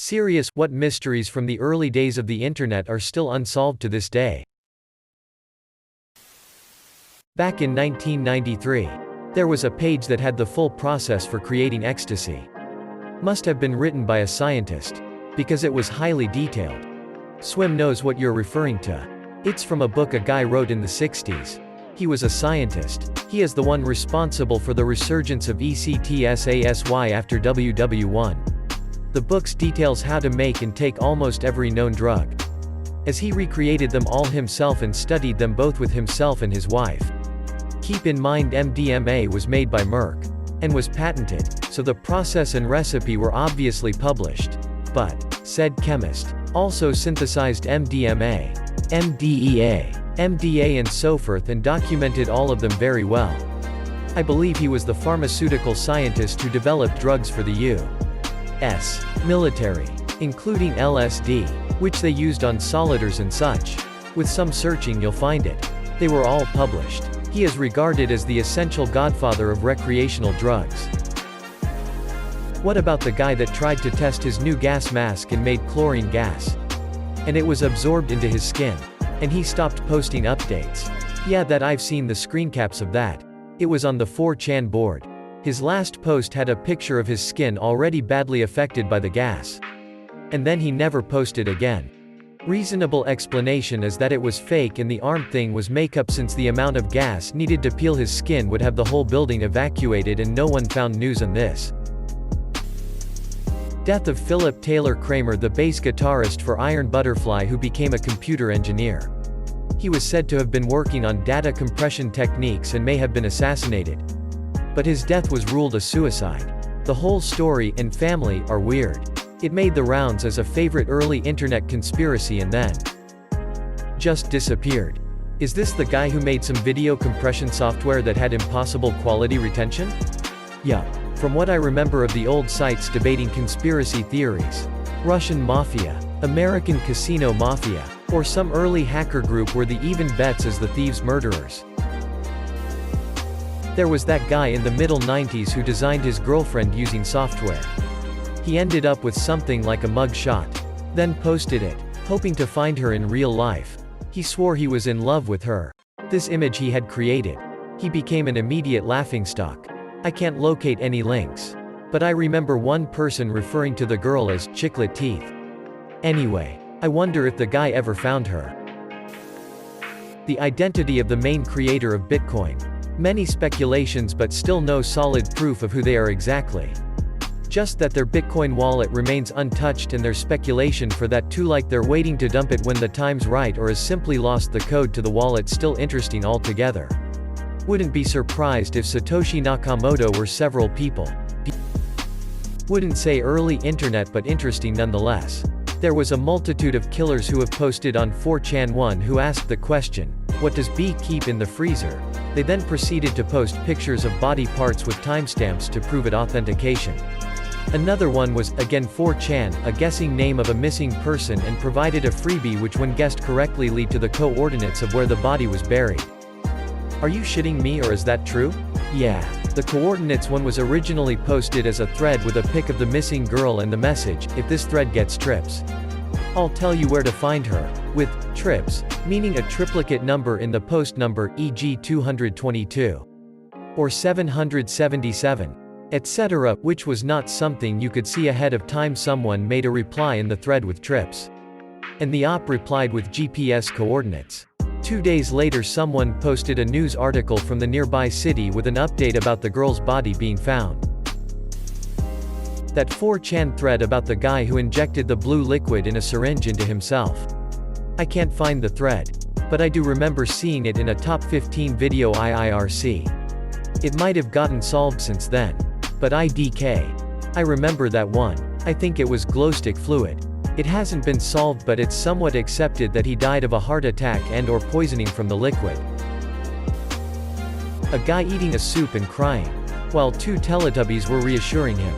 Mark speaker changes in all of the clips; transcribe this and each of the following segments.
Speaker 1: Serious, what mysteries from the early days of the internet are still unsolved to this day? Back in 1993, there was a page that had the full process for creating ecstasy. Must have been written by a scientist, because it was highly detailed. Swim knows what you're referring to. It's from a book a guy wrote in the 60s. He was a scientist. He is the one responsible for the resurgence of ECTSASY after WW1. The book details how to make and take almost every known drug, as he recreated them all himself and studied them both with himself and his wife. Keep in mind MDMA was made by Merck, and was patented, so the process and recipe were obviously published. But, said chemist, also synthesized MDMA, MDEA, MDA and so forth and documented all of them very well. I believe he was the pharmaceutical scientist who developed drugs for the U.S. military, including LSD, which they used on soldiers and such. With some searching you'll find it. They were all published. He is regarded as the essential godfather of recreational drugs. What about the guy that tried to test his new gas mask and made chlorine gas? And it was absorbed into his skin. And he stopped posting updates. Yeah, that I've seen the screen caps of that. It was on the 4chan board. His last post had a picture of his skin already badly affected by the gas. And then he never posted again. Reasonable explanation is that it was fake and the arm thing was makeup, since the amount of gas needed to peel his skin would have the whole building evacuated, and no one found news on this. Death of Philip Taylor Kramer, the bass guitarist for Iron Butterfly who became a computer engineer. He was said to have been working on data compression techniques and may have been assassinated. But his death was ruled a suicide. The whole story and family are weird. It made the rounds as a favorite early internet conspiracy and then just disappeared. Is this the guy who made some video compression software that had impossible quality retention? Yup. From what I remember of the old sites debating conspiracy theories, Russian mafia, American casino mafia, or some early hacker group were the even bets as the thieves' murderers. There was that guy in the middle 90s who designed his girlfriend using software. He ended up with something like a mug shot, then posted it, hoping to find her in real life. He swore he was in love with her. This image he had created. He became an immediate laughingstock. I can't locate any links. But I remember one person referring to the girl as chiclet teeth. Anyway, I wonder if the guy ever found her. The identity of the main creator of Bitcoin. Many speculations but still no solid proof of who they are exactly. Just that their Bitcoin wallet remains untouched, and there's speculation for that too, like they're waiting to dump it when the time's right, or has simply lost the code to the wallet. Still interesting altogether. Wouldn't be surprised if Satoshi Nakamoto were several people. Wouldn't say early internet, but interesting nonetheless. There was a multitude of killers who have posted on 4chan. One who asked the question, "What does B keep in the freezer?" They then proceeded to post pictures of body parts with timestamps to prove it authentication. Another one was, again 4chan, a guessing name of a missing person, and provided a freebie which, when guessed correctly, lead to the coordinates of where the body was buried. Are you shitting me, or is that true? Yeah. The coordinates one was originally posted as a thread with a pic of the missing girl and the message, "If this thread gets trips, I'll tell you where to find her," with trips meaning a triplicate number in the post number, e.g. 222 or 777, etc., which was not something you could see ahead of time. Someone made a reply in the thread with trips, and the op replied with GPS coordinates. 2 days later someone posted a news article from the nearby city with an update about the girl's body being found. That 4chan thread about the guy who injected the blue liquid in a syringe into himself. I can't find the thread, but I do remember seeing it in a top 15 video IIRC. It might have gotten solved since then. But IDK. I remember that one. I think it was glowstick fluid. It hasn't been solved, but it's somewhat accepted that he died of a heart attack and or poisoning from the liquid. A guy eating a soup and crying, while 2 Teletubbies were reassuring him.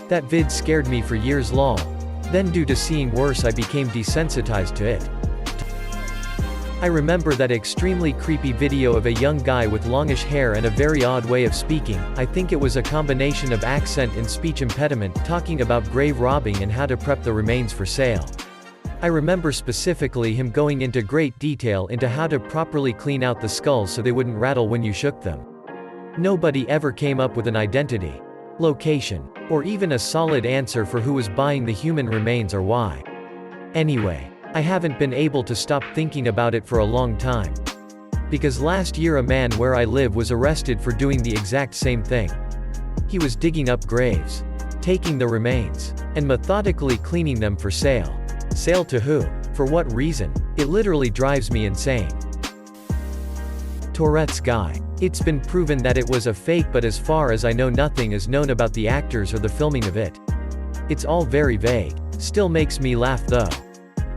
Speaker 1: That vid scared me for years long. Then due to seeing worse I became desensitized to it. I remember that extremely creepy video of a young guy with longish hair and a very odd way of speaking. I think it was a combination of accent and speech impediment, talking about grave robbing and how to prep the remains for sale. I remember specifically him going into great detail into how to properly clean out the skulls so they wouldn't rattle when you shook them. Nobody ever came up with an identity, location, or even a solid answer for who was buying the human remains or why. Anyway, I haven't been able to stop thinking about it for a long time. Because last year a man where I live was arrested for doing the exact same thing. He was digging up graves, taking the remains, and methodically cleaning them for sale. Sale to who? For what reason? It literally drives me insane. Tourette's guy. It's been proven that it was a fake, but as far as I know nothing is known about the actors or the filming of it. It's all very vague. Still makes me laugh though.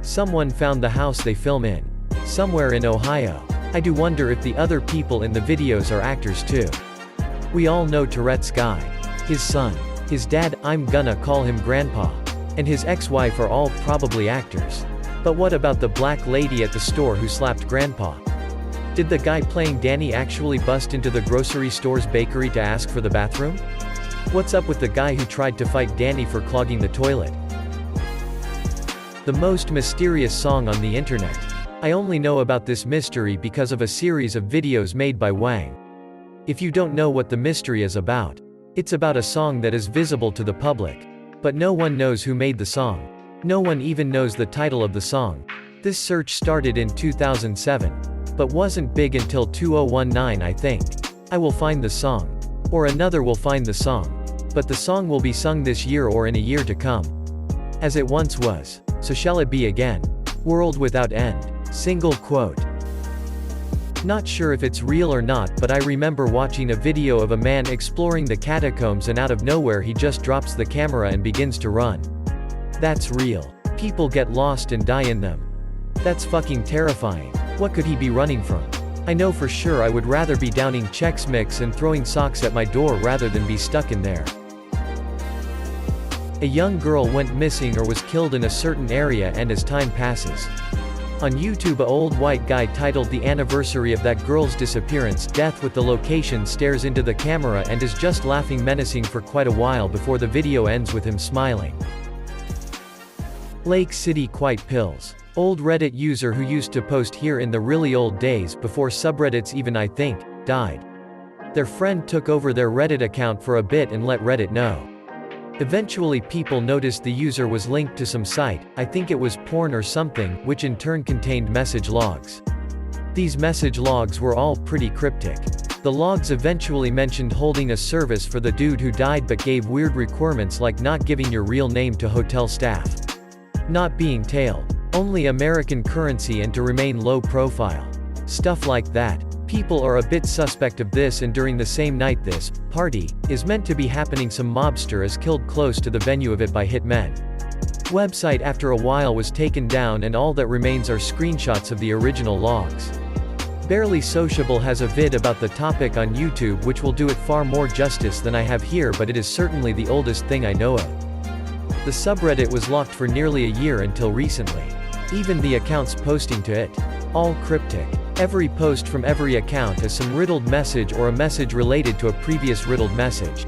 Speaker 1: Someone found the house they film in. Somewhere in Ohio. I do wonder if the other people in the videos are actors too. We all know Tourette's guy. His son. His dad, I'm gonna call him Grandpa. And his ex-wife are all probably actors. But what about the black lady at the store who slapped Grandpa? Did the guy playing Danny actually bust into the grocery store's bakery to ask for the bathroom? What's up with the guy who tried to fight Danny for clogging the toilet? The most mysterious song on the internet. I only know about this mystery because of a series of videos made by Wang. If you don't know what the mystery is about, it's about a song that is visible to the public. But no one knows who made the song. No one even knows the title of the song. This search started in 2007. But wasn't big until 2019 I think. I will find the song. Or another will find the song. But the song will be sung this year or in a year to come. As it once was. So shall it be again. World without end. Single quote. Not sure if it's real or not, but I remember watching a video of a man exploring the catacombs and out of nowhere he just drops the camera and begins to run. That's real. People get lost and die in them. That's fucking terrifying. What could he be running from? I know for sure I would rather be downing Chex Mix and throwing socks at my door rather than be stuck in there. A young girl went missing or was killed in a certain area, and as time passes. On YouTube, a old white guy titled The Anniversary of That Girl's Disappearance Death with the location stares into the camera and is just laughing menacing for quite a while before the video ends with him smiling. Lake City Quite Pills. Old Reddit user who used to post here in the really old days before subreddits even I think, died. Their friend took over their Reddit account for a bit and let Reddit know. Eventually people noticed the user was linked to some site, I think it was porn or something, which in turn contained message logs. These message logs were all pretty cryptic. The logs eventually mentioned holding a service for the dude who died but gave weird requirements like not giving your real name to hotel staff. Not being tailed. Only American currency and to remain low profile. Stuff like that. People are a bit suspect of this, and during the same night this party is meant to be happening, some mobster is killed close to the venue of it by hitmen. Website after a while was taken down and all that remains are screenshots of the original logs. Barely Sociable has a vid about the topic on YouTube which will do it far more justice than I have here, but it is certainly the oldest thing I know of. The subreddit was locked for nearly a year until recently. Even the accounts posting to it. All cryptic. Every post from every account is some riddled message or a message related to a previous riddled message.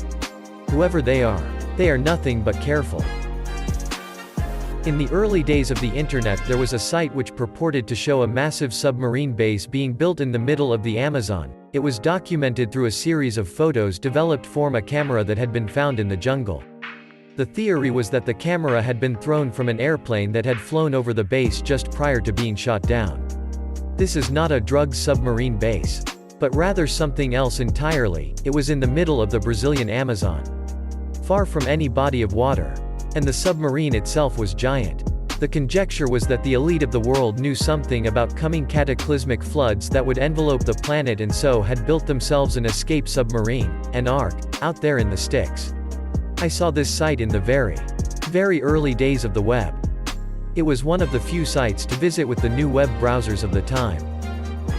Speaker 1: Whoever they are nothing but careful. In the early days of the internet there was a site which purported to show a massive submarine base being built in the middle of the Amazon. It was documented through a series of photos developed from a camera that had been found in the jungle. The theory was that the camera had been thrown from an airplane that had flown over the base just prior to being shot down. This is not a drug submarine base, but rather something else entirely. It was in the middle of the Brazilian Amazon, far from any body of water, and the submarine itself was giant. The conjecture was that the elite of the world knew something about coming cataclysmic floods that would envelope the planet and so had built themselves an escape submarine, an ark, out there in the sticks. I saw this site in the very early days of the web. It was one of the few sites to visit with the new web browsers of the time.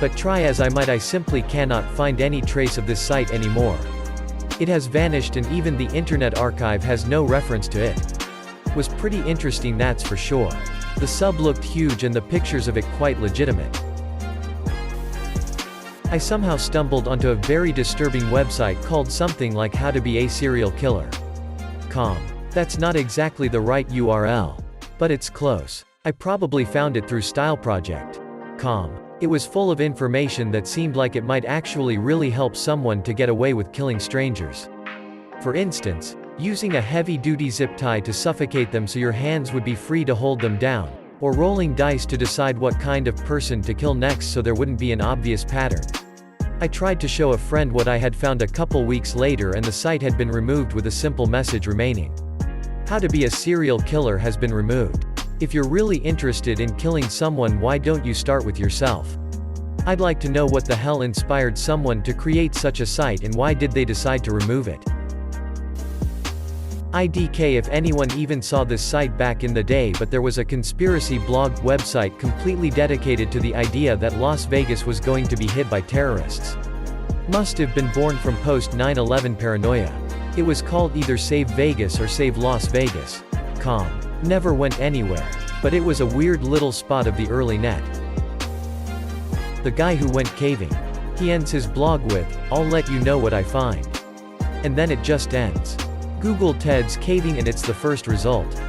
Speaker 1: But try as I might, I simply cannot find any trace of this site anymore. It has vanished and even the Internet Archive has no reference to it. Was pretty interesting, that's for sure. The sub looked huge and the pictures of it quite legitimate. I somehow stumbled onto a very disturbing website called something like How to Be a Serial Killer. Com. That's not exactly the right URL. But it's close. I probably found it through styleproject.com. It was full of information that seemed like it might actually really help someone to get away with killing strangers. For instance, using a heavy-duty zip tie to suffocate them so your hands would be free to hold them down, or rolling dice to decide what kind of person to kill next so there wouldn't be an obvious pattern. I tried to show a friend what I had found a couple weeks later and the site had been removed with a simple message remaining. How to Be a Serial Killer has been removed. If you're really interested in killing someone, why don't you start with yourself? I'd like to know what the hell inspired someone to create such a site and why did they decide to remove it. IDK if anyone even saw this site back in the day, but there was a conspiracy blog website completely dedicated to the idea that Las Vegas was going to be hit by terrorists. Must have been born from post 9/11 paranoia. It was called either Save Vegas or Save Las Vegas. Com. Never went anywhere. But it was a weird little spot of the early net. The guy who went caving. He ends his blog with, "I'll let you know what I find." And then it just ends. Google Ted's caving and it's the first result.